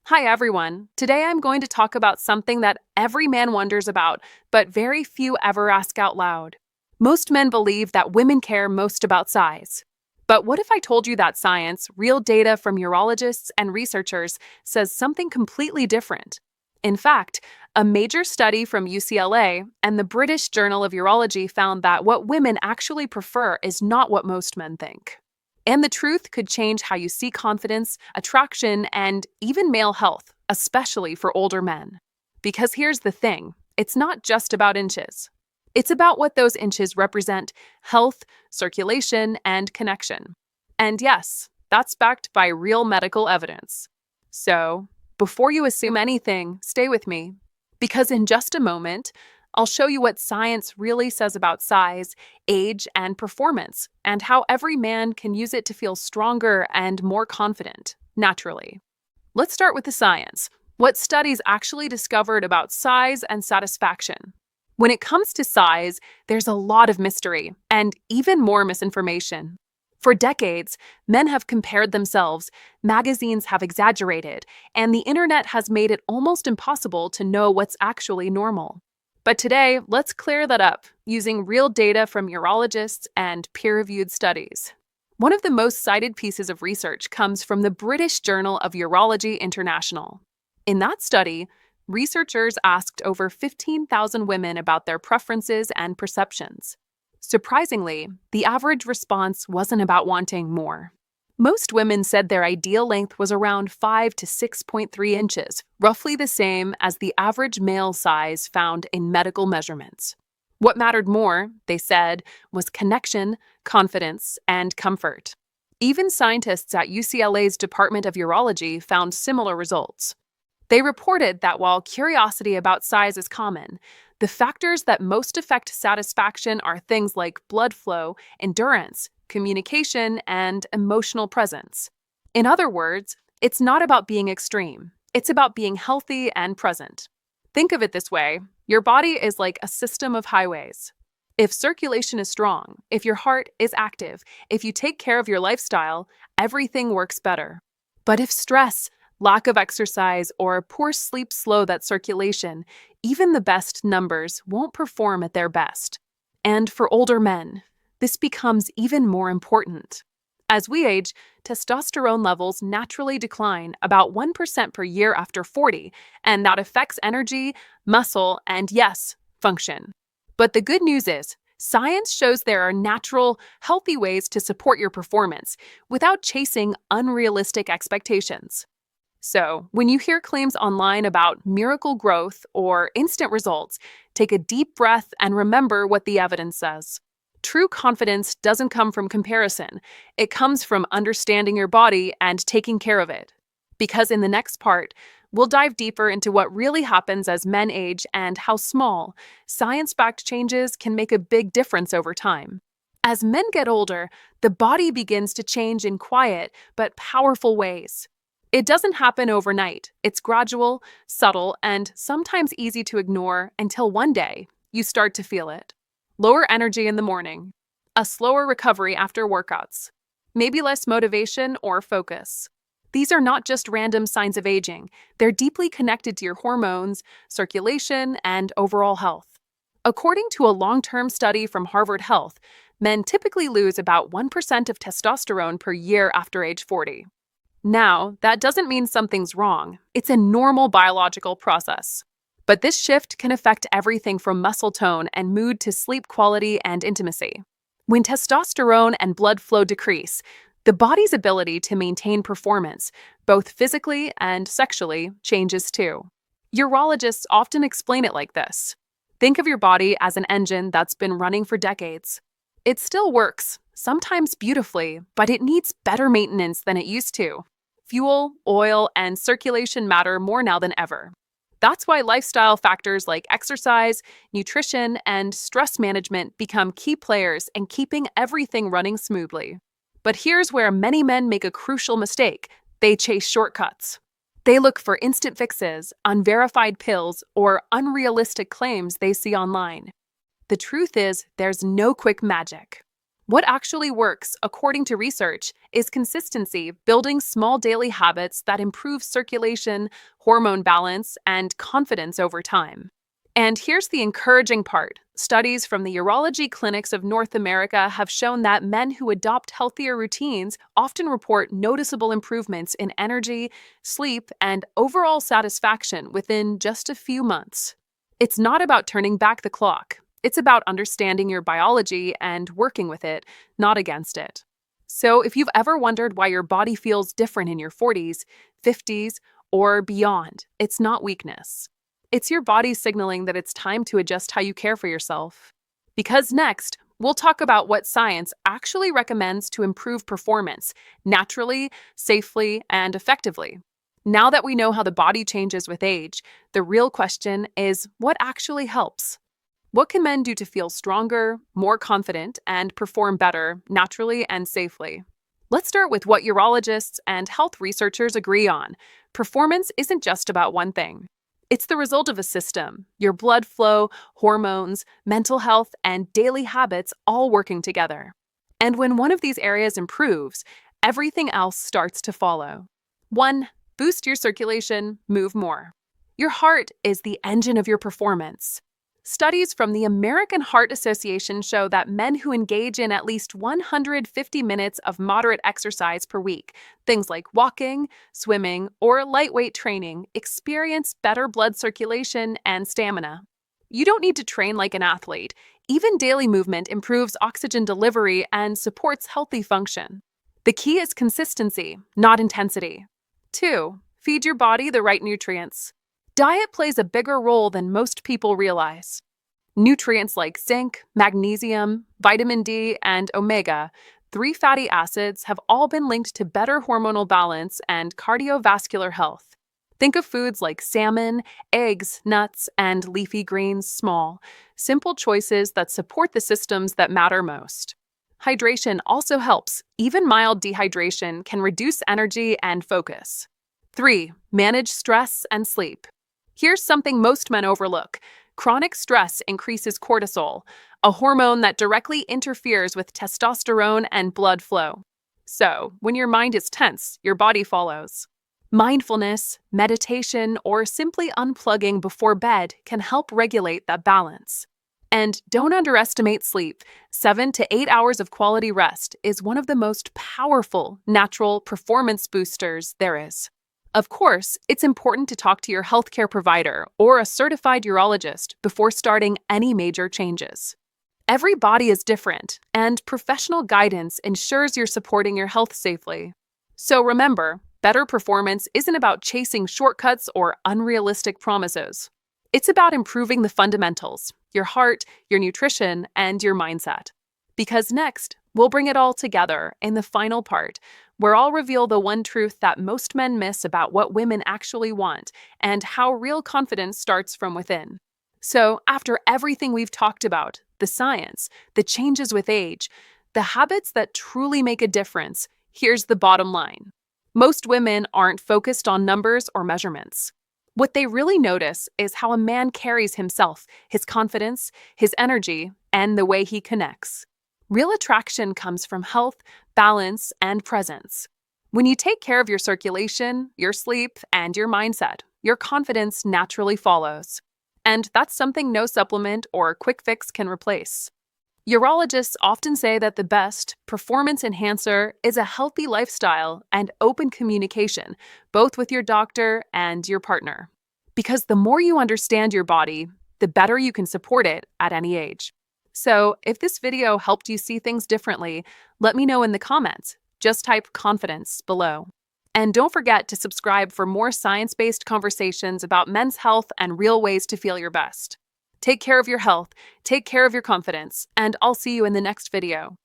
Hi everyone. Today I'm going to talk about something that every man wonders about, but very few ever ask out loud. Most men believe that women care most about size. But what if I told you that science, real data from urologists and researchers, says something completely different? In fact, a major study from UCLA and the British Journal of Urology found that what women actually prefer is not what most men think. And the truth could change how you see confidence, attraction, and even male health, especially for older men. Because here's the thing, it's not just about inches. It's about what those inches represent: health, circulation, and connection. And yes, that's backed by real medical evidence. So, before you assume anything, stay with me. Because in just a moment, I'll show you what science really says about size, age, and performance, and how every man can use it to feel stronger and more confident, naturally. Let's start with the science. What studies actually discovered about size and satisfaction? When it comes to size, there's a lot of mystery and even more misinformation. For decades, men have compared themselves, magazines have exaggerated, and the internet has made it almost impossible to know what's actually normal. But today, let's clear that up using real data from urologists and peer-reviewed studies. One of the most cited pieces of research comes from the British Journal of Urology International. In that study, researchers asked over 15,000 women about their preferences and perceptions. Surprisingly, the average response wasn't about wanting more. Most women said their ideal length was around 5 to 6.3 inches, roughly the same as the average male size found in medical measurements. What mattered more, they said, was connection, confidence, and comfort. Even scientists at UCLA's Department of Urology found similar results. They reported that while curiosity about size is common, the factors that most affect satisfaction are things like blood flow, endurance, communication, and emotional presence. In other words, it's not about being extreme. It's about being healthy and present. Think of it this way: your body is like a system of highways. If circulation is strong, if your heart is active, if you take care of your lifestyle, everything works better. But if stress, lack of exercise, or poor sleep slow that circulation, even the best numbers won't perform at their best. And for older men, this becomes even more important. As we age, testosterone levels naturally decline about 1% per year after 40, and that affects energy, muscle, and yes, function. But the good news is, science shows there are natural, healthy ways to support your performance without chasing unrealistic expectations. So, when you hear claims online about miracle growth or instant results, take a deep breath and remember what the evidence says. True confidence doesn't come from comparison. It comes from understanding your body and taking care of it. Because in the next part, we'll dive deeper into what really happens as men age and how small, science-backed changes can make a big difference over time. As men get older, the body begins to change in quiet but powerful ways. It doesn't happen overnight. It's gradual, subtle, and sometimes easy to ignore until one day you start to feel it. Lower energy in the morning, a slower recovery after workouts, maybe less motivation or focus. These are not just random signs of aging. They're deeply connected to your hormones, circulation, and overall health. According to a long-term study from Harvard Health, men typically lose about 1% of testosterone per year after age 40. Now, that doesn't mean something's wrong. It's a normal biological process. But this shift can affect everything from muscle tone and mood to sleep quality and intimacy. When testosterone and blood flow decrease, the body's ability to maintain performance, both physically and sexually, changes too. Urologists often explain it like this. Think of your body as an engine that's been running for decades. It still works, sometimes beautifully, but it needs better maintenance than it used to. Fuel, oil, and circulation matter more now than ever. That's why lifestyle factors like exercise, nutrition, and stress management become key players in keeping everything running smoothly. But here's where many men make a crucial mistake. They chase shortcuts. They look for instant fixes, unverified pills, or unrealistic claims they see online. The truth is, there's no quick magic. What actually works, according to research, is consistency, building small daily habits that improve circulation, hormone balance, and confidence over time. And here's the encouraging part. Studies from the urology clinics of North America have shown that men who adopt healthier routines often report noticeable improvements in energy, sleep, and overall satisfaction within just a few months. It's not about turning back the clock. It's about understanding your biology and working with it, not against it. So, if you've ever wondered why your body feels different in your 40s, 50s, or beyond, it's not weakness. It's your body signaling that it's time to adjust how you care for yourself. Because next, we'll talk about what science actually recommends to improve performance naturally, safely, and effectively. Now that we know how the body changes with age, the real question is what actually helps? What can men do to feel stronger, more confident, and perform better naturally and safely? Let's start with what urologists and health researchers agree on. Performance isn't just about one thing. It's the result of a system, your blood flow, hormones, mental health, and daily habits all working together. And when one of these areas improves, everything else starts to follow. 1. Boost your circulation, move more. Your heart is the engine of your performance. Studies from the American Heart Association show that men who engage in at least 150 minutes of moderate exercise per week, things like walking, swimming, or lightweight training, experience better blood circulation and stamina. You don't need to train like an athlete. Even daily movement improves oxygen delivery and supports healthy function. The key is consistency, not intensity. 2. Feed your body the right nutrients. Diet plays a bigger role than most people realize. Nutrients like zinc, magnesium, vitamin D, and omega-3 fatty acids have all been linked to better hormonal balance and cardiovascular health. Think of foods like salmon, eggs, nuts, and leafy greens, small, simple choices that support the systems that matter most. Hydration also helps. Even mild dehydration can reduce energy and focus. 3. Manage stress and sleep. Here's something most men overlook. Chronic stress increases cortisol, a hormone that directly interferes with testosterone and blood flow. So, when your mind is tense, your body follows. Mindfulness, meditation, or simply unplugging before bed can help regulate that balance. And don't underestimate sleep. 7 to 8 hours of quality rest is one of the most powerful natural performance boosters there is. Of course, it's important to talk to your healthcare provider or a certified urologist before starting any major changes. Every body is different, and professional guidance ensures you're supporting your health safely. So remember, better performance isn't about chasing shortcuts or unrealistic promises. It's about improving the fundamentals, your heart, your nutrition, and your mindset. Because next, we'll bring it all together in the final part, where I'll reveal the one truth that most men miss about what women actually want and how real confidence starts from within. So, after everything we've talked about, the science, the changes with age, the habits that truly make a difference, here's the bottom line. Most women aren't focused on numbers or measurements. What they really notice is how a man carries himself, his confidence, his energy, and the way he connects. Real attraction comes from health, balance, and presence. When you take care of your circulation, your sleep, and your mindset, your confidence naturally follows. And that's something no supplement or quick fix can replace. Urologists often say that the best performance enhancer is a healthy lifestyle and open communication, both with your doctor and your partner. Because the more you understand your body, the better you can support it at any age. So, if this video helped you see things differently, let me know in the comments. Just type confidence below. And don't forget to subscribe for more science-based conversations about men's health and real ways to feel your best. Take care of your health, take care of your confidence, and I'll see you in the next video.